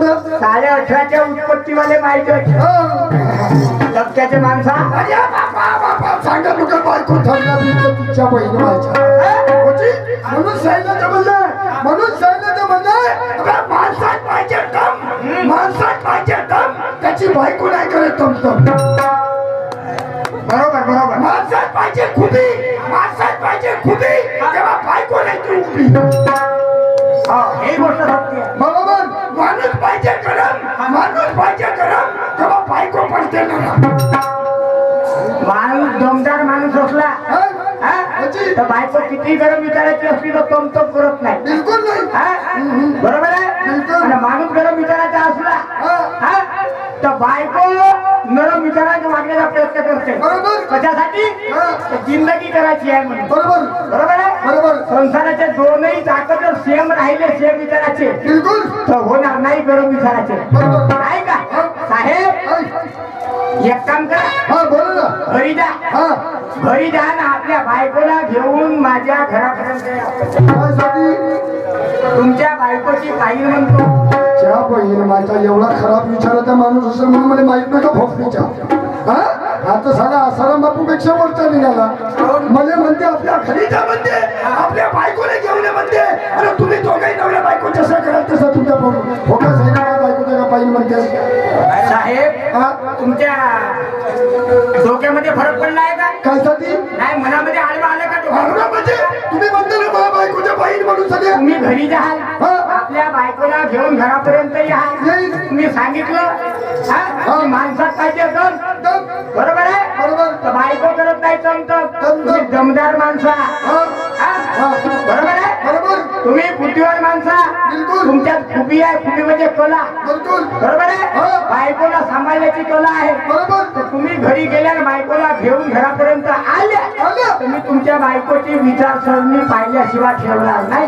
होतं 18.5च्या उत्पत्तीवाले माहिती टक्क्याचे माणसा अरे बापा सांगा तुका बायको ठरला तिच्या बहीण व्हायच्या म्हणून सांगितलं म्हणलं माणसात पाहिजे दम माणसात पाहिजे दम त्याची बायको नाही करत तम बरोबर बरोबर माणसात पाहिजे खुबी तेव्हा बायको नाही ती उभी ही गोष्ट सत्य आहे. बरोबर माणूस पाहिजे गरम तेव्हा बायको पडते ना माणूस दमदार माणूस असला तर बायको किती गरम विचारायची असली तर तमतम करत नाही बिलकुल नाही बरोबर आहे आणि माणूस गरम विचारायचा असला तर बायको नरम विचारांच्या वागण्याचा प्रयत्न करते बरोबर कशासाठी जिंदगी करायची आहे म्हणून बरोबर आहे बरोबर संसाराचे दोनही चाक जर सेम राहिले सेम विचाराचे बिलकुल तर होणार नाही गरम विचाराचे बरोबर नाही का साहेब एक काम करा बोल ना घरी जा ना आपल्या बायकोला घेऊन माझ्या घरापर्यंत तुमच्या बायकोची पाहिजे म्हणतो त्या बहीण माझा एवढा खराब विचाराचा माणूस असेल म्हणून मला माहित नव्हतं भोपळीच्या आता साला आसाराम बापू पेक्षा वरचा निघाला मला म्हणते आपल्या घरी जा म्हणते आपल्या बायकोला घेऊन म्हणते अरे तुम्ही दोघाही नवऱ्या बायको जसं कराल तसं तुमच्या भोका साहेब बायकोच्या का पाहिजे म्हणते साहेब तुमच्या डोक्यामध्ये फरक पडला आहे का काय साठी नाही मनामध्ये आडवा आलं का म्हणजे तुम्ही म्हणता ना मला बायकोच्या बहीण म्हणून सगळे तुम्ही घरी जाल आपल्या बायकोला घेऊन घरापर्यंत या मी सांगितलं माणसात पाहिजे बरोबर आहे बरोबर तर बायको करत नाही तुम्ही दमदार माणसा बरोबर आहे बरोबर तुम्ही बुद्धिवान माणसा बिलकुल तुमच्यात खूबी आहे खूबी म्हणजे कला बिलकुल बरोबर आहे बायकोला सांभाळण्याची कला आहे बरोबर तर तुम्ही घरी गेल्या बायकोला घेऊन घरापर्यंत आल्या तुम्ही तुमच्या बायकोची विचारसरणी पाहिल्याशिवाय ठेवणार नाही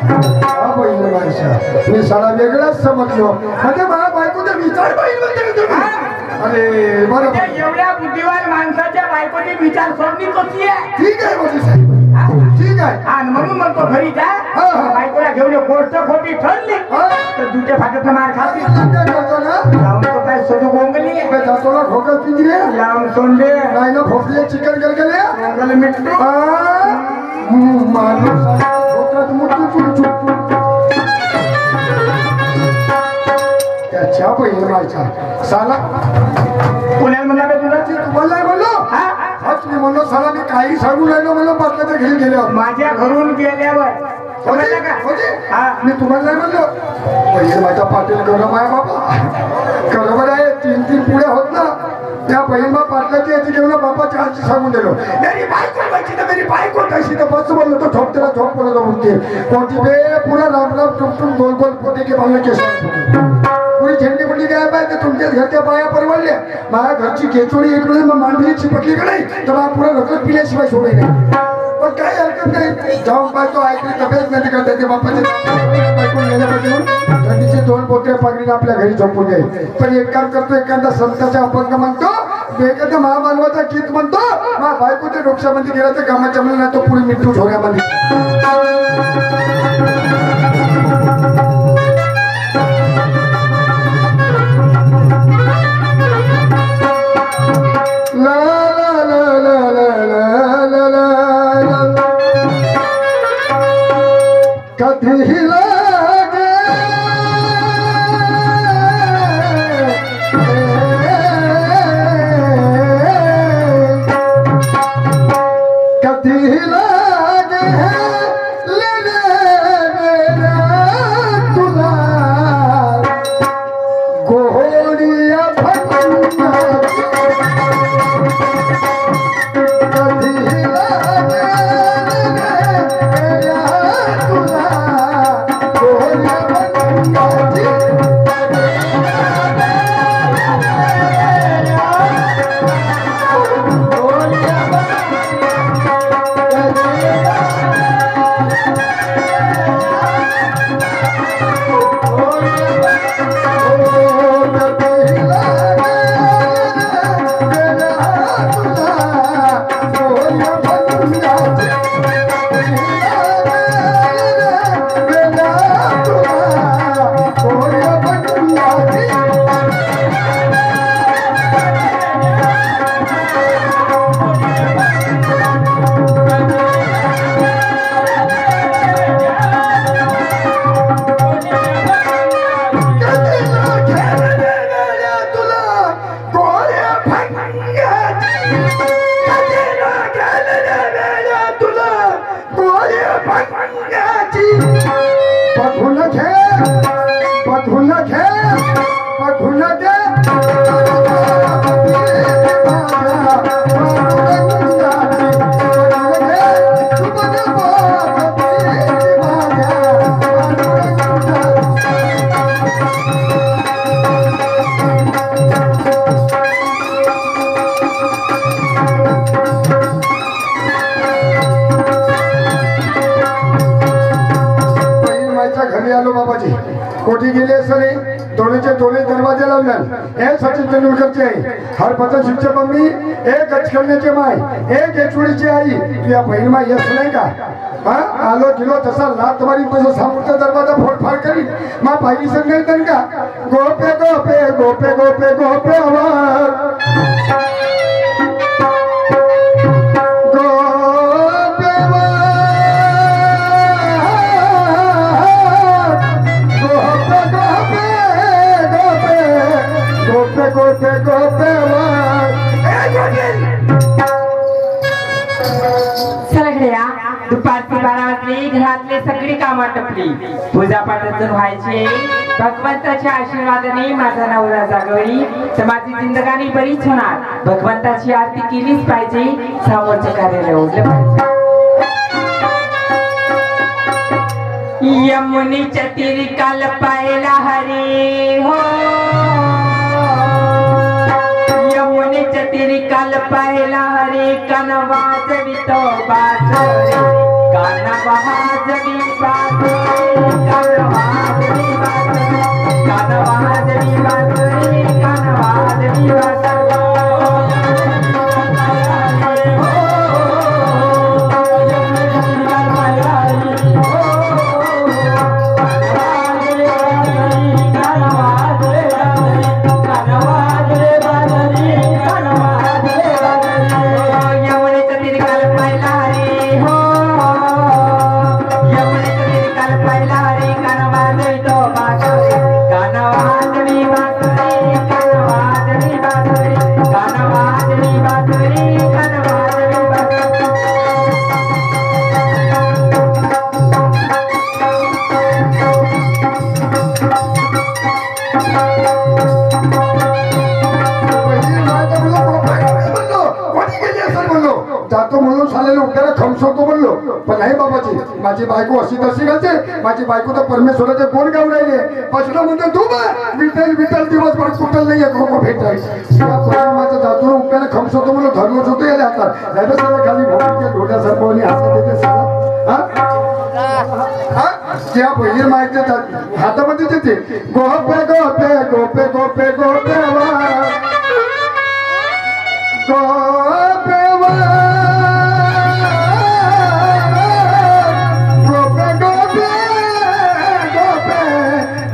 बहीण माणसा मी साला वेगळाच समजलो म्हणजे मला बायकोचा विचार बहीण म्हणते तुम्ही अरे बरोबर एवढ्या बुद्धिवान माणसाच्या बायकोची विचारसरणी कशी आहे ठीक आहे मोदी साहेब ठीक आहे आणि म्हणून म्हणतो घरी जा बायकोला घेऊन गोष्ट खोटी ठरली तर दुसऱ्या फाट्यात मार खाती लावून तो काय सजू गोंगली जातो ना खोकत पिंजरे लावून सोडले नाही ना खोकले चिकन गलगले गोंगल मिटले माणूस खोकत मुठू त्याच्या बहीण व्हायचा साला पुण्यात म्हणला का तुला तुम्हाला नाही म्हणलो तुम्ही म्हणलो साला मी काही सांगू राहिलो मला बातम्याच्या घरी गेल्यावर माझ्या घरून गेल्यावर समजलं का मी तुम्हाला नाही म्हणलो बहीण माझा पाटील गरम आहे बाबा बरोबर आहे 3-3 पुढे होत ना त्या बहीण पाटलाची याची घेऊन बापाच्या हातची सांगून दिलो मेरी बायको पाहिजे तर मेरी बायको कशी तर बस म्हणलं तो झोप त्याला झोप बोलत म्हणते कोणती बे पुरा राम राम टुमटुम गोल गोल पोटे की बांगला केस पुरी झेंडी पडली काय पाहिजे तुमच्याच घरच्या बाया परवडल्या माझ्या घरची केचोळी इकडे मग मांडली चिपटली कडे तर मला पुरा रगत पिल्याशिवाय सोडे नाही पण काही हरकत नाही जाऊन पाहतो ऐकली तब्येत नाही करता ते बापाचे बायकून गेल्या पाहिजे म्हणून थंडीचे 2 बोत्या पागडीने आपल्या घरी झोपून जाईल पण एक काम करतो एखादा संताचा अपंग म्हणतो एखादा महामानवाचा गीत म्हणतो मा बायकोच्या डोक्यामध्ये गेला तर कामाच्या म्हणून तो पुढे मिठू ढोऱ्यामध्ये कधी लागे कधी लागे लेने पुन्हा दे घरी आलो बाबाजी कोठी गेले असले दोन्हीचे दोन्ही दरवाजे लावले हे सचिन तेंडुलकरचे आहे हरपतन शिवचे मम्मी एक गचकरण्याचे माय एक येचुडीची आई तुझ्या बहीण माय यस नाही का हा आलो गेलो तसा लात मारी तसं सामोरचा दरवाजा फोडफाड करी मा पाहिली संग येतं का गोपे गोपे गोपे गोपे गोपे आवाज गोपे गोपे चला इकडे या दुपारची 12 वाजली घरातले सगळी कामं टपली पूजा पाठातून व्हायची भगवंताच्या आशीर्वादाने माझा नवरा जागवली तर माझी जिंदगानी बरीच होणार भगवंताची आरती केलीच पाहिजे समोरचे कार्य ओढलं पाहिजे यमुनीच्या तीरी काल पाहिला हरी हो यमुनीच्या तीरी काल पाहिला हरी कान वाजवितो बासरी कान वाजवी बासरी कान वाजवी बासरी कान वाजवी बासरी कान वाजवी बासरी जातो म्हणून सालेला उद्याला खमसवतो म्हणलो पण नाही बाबाजी माझी बायको अशी तशी घालते माझी बायको तर परमेश्वराचे कोण गाव राहिले पसला म्हणतो तू विठ्ठल विठ्ठल दिवसभर कुठल नाही घोको भेटाय माझं जातो उद्याला खमसवतो म्हणलो धर्मच होतो याला हातात नाही तर सगळं खाली भोगीच्या ढोड्या सरपवणी हातात देते सगळं त्या बहीर माहिती हातामध्ये देते गोपे गोपे गोपे गोपे गोपे गोपे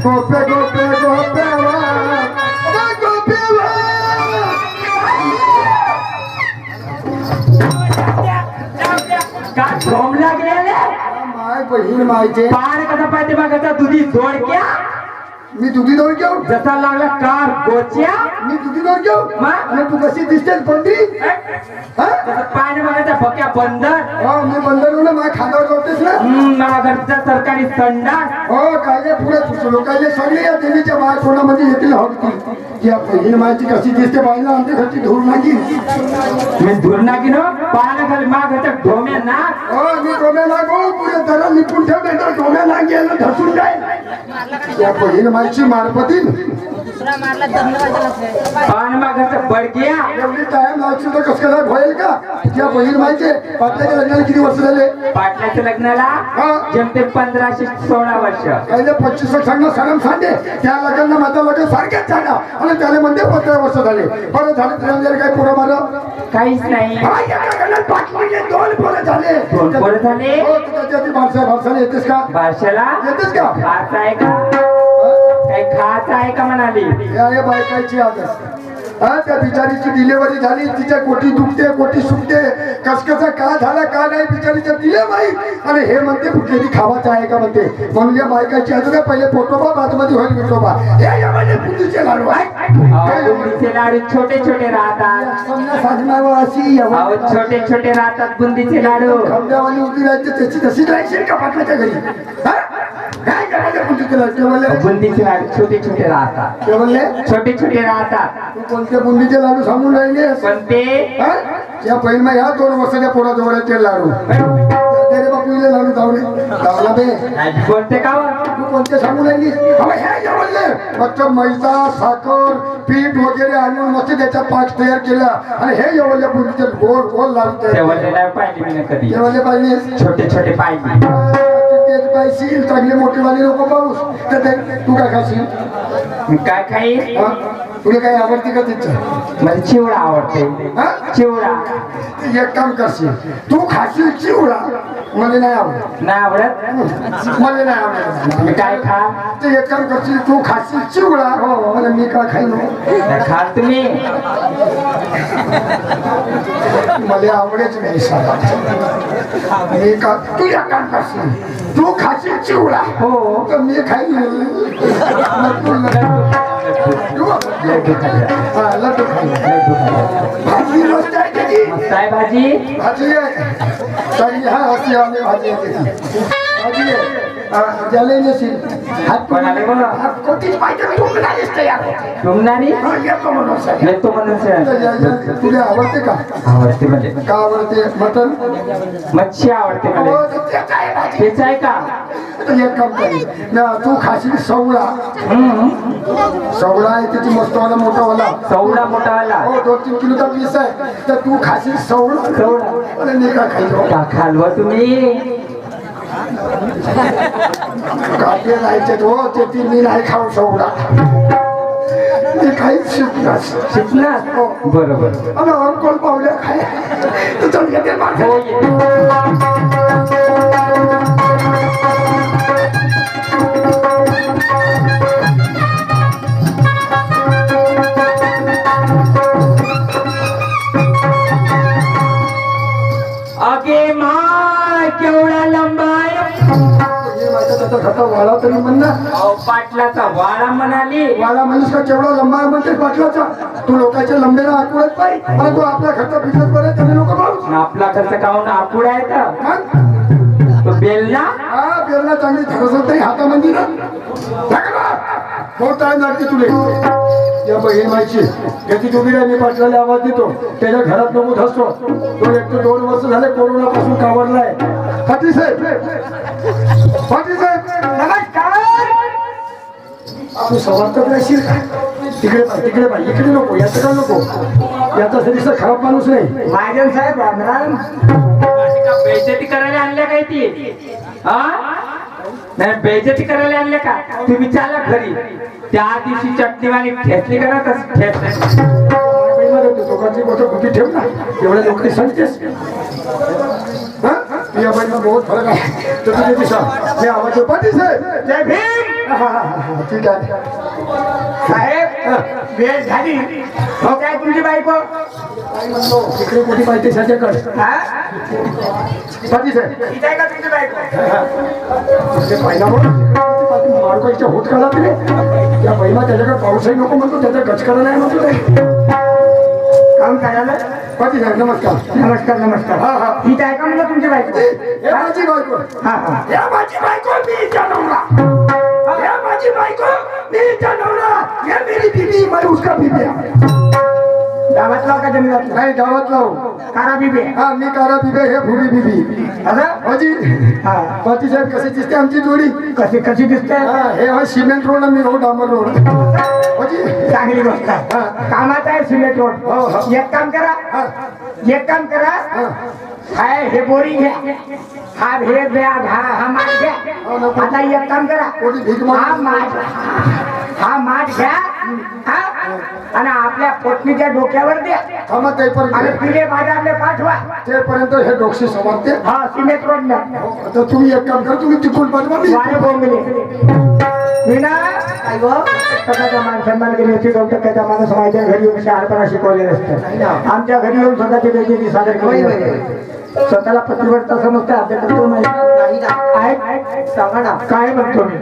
गोपे गोपे गोपे का झोम लागलेले माय बहीण मायचे पार कसा पाहिजे बघायचा दुधी जोडक्या मी दुधी दोन घेऊ जसा लागला कार गोच्या मी दुधी दोन घेऊ आणि तू कशी दिसते पंढरी पाय बघायचा भक्या बंदर मी बंदर ना माझ्या खांद्यावर जोडतेस ना मला घरचा सरकारी संडास हो काय पुढे लोकांना सगळे या देवीच्या बाय कोणामध्ये येतील हवती या बहीण मायची कशी दिसते बाईला आमच्या घरची धूर नागी मी धूर नागी ना पायाला खाली मा घरच्या ढोम्या नाक हो मी डोम्या लागो पुढे जरा निपून ठेव नाही तर डोम्या लागे धसून जाईल या बहीण मायची मारपतीन पान मा घरचा बडक्या एवढी टाइम लागतो तर कसं काय होईल का त्या बहीण मायचे पाटल्याच्या लग्नाला किती वर्ष झाले पाटल्याच्या लग्नाला जमते 1516 वर्ष काही 25 सांगणं सगळं सांगे त्या लग्नाला माझं लग्न सारखेच झालं आणि त्याला म्हणते 15 वर्ष झाले बरं झाले त्याला काय पुढं मारं काहीच नाही दोन पोरं झाले दोन पोरं झाले हो त्याच्यावरती बारशाला येतेस का बारशाला येतेस का खायचं आहे का काही खायचं आहे का म्हणाली या बायकाची आदत त्या बिचारीची डिलिव्हरी झाली तिच्या कोटी दुखते कोटी सुटते कसकसा का झाला का नाही बिचारीच्या दिले माहीत आणि हे म्हणते कुठलेली खावाचं आहे का म्हणते म्हणून या बायकाची आदत पहिले पोटोबा बाजूमध्ये होईल विठोबा हे बुंदीचे लाडू बुंदीचे लाडू छोटे छोटे राहतात अशी छोटे छोटे राहतात बुंदीचे लाडू खंड्यावाली उभी राहायची त्याची तशीच राहायची का पाटलाच्या घरी काय काय बुंदीचे लाडू ते म्हणले बुंदीचे लाडू छोटे छोटे राहतात, ते म्हणले छोटे छोटे राहतात. तू कोणत्या बुंदीचे लाडू सांगून राहिले पण ते या पहिला ह्या 2 वर्षाच्या पोराजवळ ते लाडू तेरे बापूले लाडू धावला बे बोलते का हो? तू कोणते सांगून राहिली हे म्हणले फक्त मैदा साखर पीठ वगैरे आणून मस्त त्याचा पाक तयार केला आणि हे एवढ्या बुंदीचे गोल गोल लाडू ते तयार बोलले नाही पाहिजे मी कधी. ते म्हणले पाहिजे छोटे छोटे पाहिजे. तेच पाहिजे चांगले मोठेवाले लोक पाऊस तर तू काय खाशील मी काय खाईल? हा? तुला काही आवडते का तिथं मला चिवडा आवडते. हा? चिवडा एक काम करशील तू खाशील चिवडा मला नाही आवडत नाही आवडत. मला नाही आवडत मी काय खा? ते एक काम करशील तू खाशील चिवडा मला मी काय खाईन खा तुम्ही. मला आवडेच नाही साला. मी का तू एक काम करशील तू खाशील चिवडा हो. तर मी खाईन लड्डू खायला. हा लड्डू खाईन लड्डू खायला. भाजी मस्त आहे त्याची मस्त आहे भाजी. भाजी आहे चांगली हा अशी आम्ही भाजी आहे त्याची भाजी आहे ज्याला नसेल हात कोणाला बघा? हात कोटीच पाहिजे टोमणारीच तयार होते डुमणारी हा, येतो म्हणून साहेब. येतो म्हणून सर. तुला आवडते का आवडते म्हणजे का आवडते मटन मच्छी आवडते हो, मला. तर तेच आहे भाजी. तेच आहे का? तर एक काम कर ना तू खाशील सवळा सवळा आहे त्याची मस्त वाला मोठा वाला चवडा मोठावाला. हो 2-3 किलोचा पीस आहे तर तू खाशील सवळा चवडा. आणि मी का खायचो का खालवा तुम्ही? काटे राहायचे हो ते ती मी नाही खाऊ सवडा मी काहीच शिकणार शिकणार. बरोबर. आणि अंकोल पावल्या खाय तर चल येते माझं. हो ये. अगे माय केवढा लंबा आहे. हे माझ्या त्याचा खाता वाळा तरी म्हण ना अहो, पाटलाचा वाळा म्हणाली. वाळा म्हणूस का केवढा लंबा आहे म्हणते पाटलाचा तू लोकांच्या लंबेला आकुळत पाहिजे आणि तू आपल्या घरचा बिझनेस बरे त्याने लोक पाहू आणि आपला खर्च काऊन आपुड आहे तर मग तो बेल ना. हा बेलना चांगली धरसत नाही हातामध्ये ना बहुत टाइम लागते तुले या बहीण माहिती त्याची तुम्ही मी पाटलाला आवाज देतो त्याच्या घरात नमूद असतो तो 1-2 वर्ष झाले कोरोना पासून कावरलाय पाटील साहेब पाटील साहेब नमस्कार. आपण सवारतात राहशील का तिकडे पाहिजे इकडे नको याच्याकडे नको याचा सरीसा खराब माणूस नाही महाजन साहेब रामराम. बेइज्जती करायला आणल्या काय ती? हा नाही बेइज्जती करायला आणल्या का? तुम्ही चाला घरी. त्या दिवशी चटणीवाली ठेचली करतच ठेच. लोकांची मोठं गुपी ठेव ना एवढ्या लोकांनी सांगतेस या बाईला बहुत फरक आहे तर तुझे दिसा हे आवाज पाटील साहेब जय भीम. ठीक आहे साहेब वेळ झाली. हो काय तुमची बायको? काय म्हणलो तिकडे कुठे पाहिजे त्याच्याकडे हा? पाटील साहेब इथे आहे का तुमची बायको? ते पहिला मार्गाच्या होत काढा तिने या महिला त्याच्याकडे पाऊसही नको म्हणतो त्याचा गचकडा नाही म्हणतो ते काम करायला. पाटील साहेब नमस्कार नमस्कार नमस्कार. हा हा इथे आहे का म्हणलं तुमची बायको? हे माझी बायको हा हा. या माझी बायको मी जानवला या माझी बायको मी जानवला या मेरी बीबी मैं उसका बीबी गावात लाव का जंगलात? नाही गावात लावू कारा बिबे. हा मी कारा बिबे हे भुरी बिबी असं? हाजी हा. पाटील साहेब कशी दिसते आमची जोडी कशी कशी दिसते? हा हे हा सिमेंट रोड मी रोड डांबर रोड हाजी चांगली गोष्ट आहे. कामाचा आहे सिमेंट रोड. हो, हो. एक काम करा हा एक काम करा हा काय हे बोरिंग घ्या हा हे द्या हा माठ घ्या. आता एक काम करा कोणी भीक माग- हा माठ घ्या हा आणि आपल्या पत्नीच्या डोक्यावर द्या थांबा आणि तेपर्यंत पिले बाजारले पाठवा. तेपर्यंत हे डोक्षी समाप्ते हा सिमेंट रोड न आता तुम्ही एक काम करा तुम्ही तिकून पाठवा मी वाय बोंबले विना टक्क्याच्या माणसांना गेली होती 2% माणूस माझ्या घरी येऊन शहाणपणा शिकवले नसतं. आमच्या घरी येऊन स्वतःची बेइज्जती सादर केली स्वतःला पत्रव्रता समजते आपल्याकडे तो माहिती आहे. सांगा ना काय म्हणतो मी?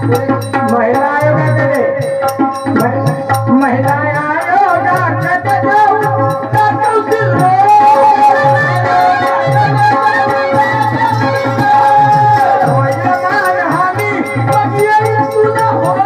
महिला आयोगाकडे महिला आयोगाकडे जाऊ दाखवशील रे. वैद्यमान हमी मग येईल तुला होत.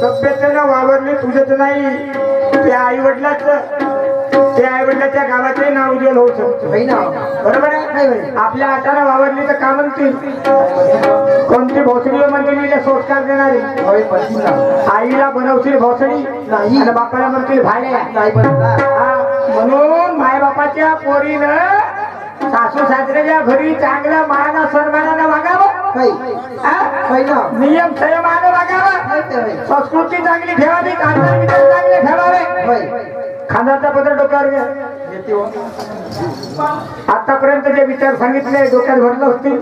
सभ्यतेनं वावरले तुझ्याच नाही, त्या आई वडिलाच्या गावाचे नाव उज्ज्वल होऊ शकतो. बरोबर आहे. आपल्या हाताने वावरली तर का म्हणतील? कोणती भोसडी म्हणतील संस्कार देणारी? आईला बनवशील भोसडी नाही आणि बापाला म्हणतील भाड्या नाही बनवणार. म्हणून मायबापाच्या पोरीनं सासू सासऱ्याच्या घरी चांगल्या माना सन्मानानं वागावं. नियम संयमानं वागावं. संस्कृती चांगली ठेवावी, कांदा विचार चांगले ठेवावे. खांद्याचा पदर डोक्यावर घ्या. आतापर्यंत जे विचार सांगितले डोक्यात भरलं असतील,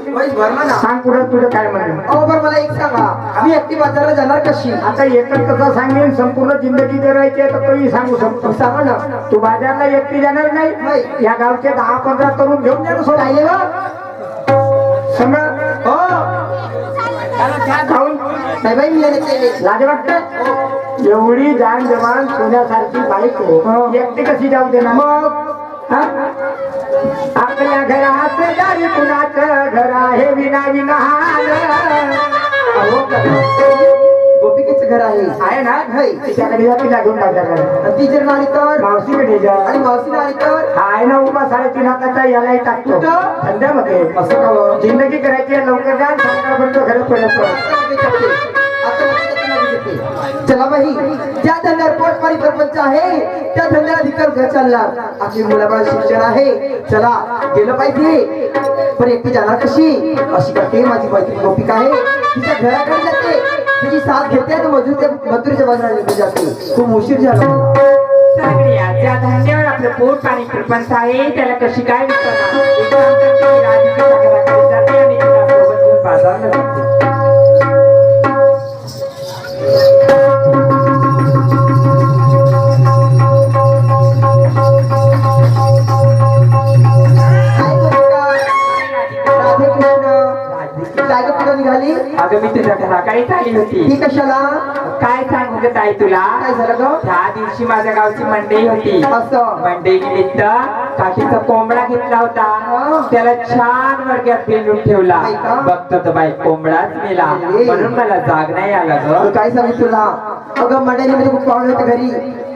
सांग पुढे तुझं काय म्हणणं. अहो बरं मला एक सांगा, मी एकटी बाजाराला जाणार कशी? आता एकच कसं सांगेन, संपूर्ण जिंदगी करायची आहे तर तोही सांगू शकतो. सांगा ना. तू बाजारला एकटी जाणार नाही, या गावचे 10-15 तरुण घेऊन जाणं सोड. काय हो खाऊन नाही बाई मी येते. लाज वाटत? एवढी जाण जवान सोन्यासारखी बायको एकटी कशी जाऊ देणार? मग आपल्या घरात जारी कुणाचं घर आहे विना विनाहार. गोपिकेचं घर आहे ना? हाय. तिच्याकडे जा, तिला घेऊन बाजारला. ती जर नाही तर मावशीकडे जा. आणि मावशी नाही तर आहे ना उभा 3.5 हाताचा यालाही टाकतो धंद्यामध्ये. असं का? जिंदगी करायची आहे, लवकर जा. सांगा घरी पडत. चला बाई, ज्या धंद्यावर पोटमारी प्रपंच आहे त्या धंद्याला धिक्कार घर चालणार. आपली मुलाबाळ शिक्षण आहे, चला गेलं पाहिजे. पण एकटी जाणार कशी? अशी करते माझी मैत्रीण गोपिका आहे, तिच्या घराकडे जाते, तिची साथ घेते आणि मजुरीच्या बाजूला निघून जाते. खूप उशीर झाला. सगळ्या ज्या धान्यावर आपलं पोट पाणी प्रपंच आहे त्याला कशी काय विचारणार? एक काम करते, राधिकेच्या घराकडे जाते आणि तिला सोबत घेऊन बाजारला जाते. काय गं कुठं निघाली? अगं मी तुझ्या घराकडे आली होती. ती कशाला? काय सांगू ग ताई तुला? काय झालं ग? त्या दिवशी माझ्या गावची मंडई होती. असं मंडई निमित्त काकीचा कोंबडा घेतला होता, त्याला छान वर्गात बेलून ठेवला. नाही का? बघतो तर बाई कोंबडाच मेला, म्हणून मला जाग नाही आला ग. काय सांगितलं तुला? अगं मंडळीमध्ये खूप पाहुणे होते घरी.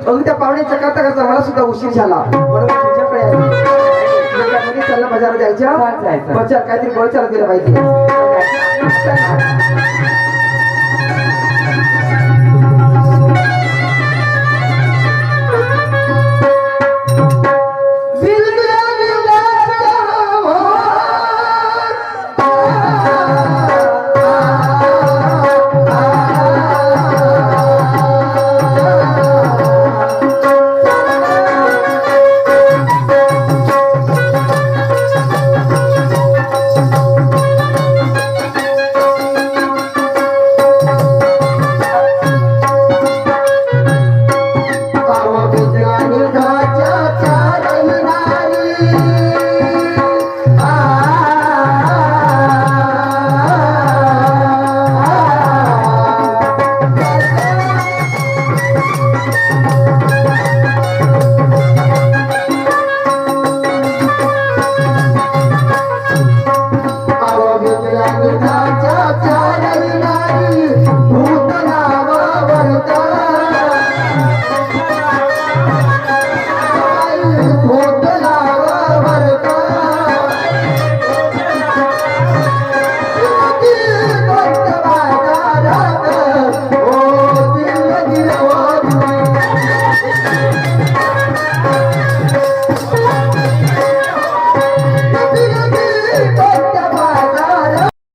अगं त्या पाहुण्याच्या करता करता मला सुद्धा उशीर झाला, म्हणून मी तुझ्याकडे आले. चला बाजारात जायचं. जायचं. बच्चा काहीतरी गोळ चालत गेलं पाहिजे.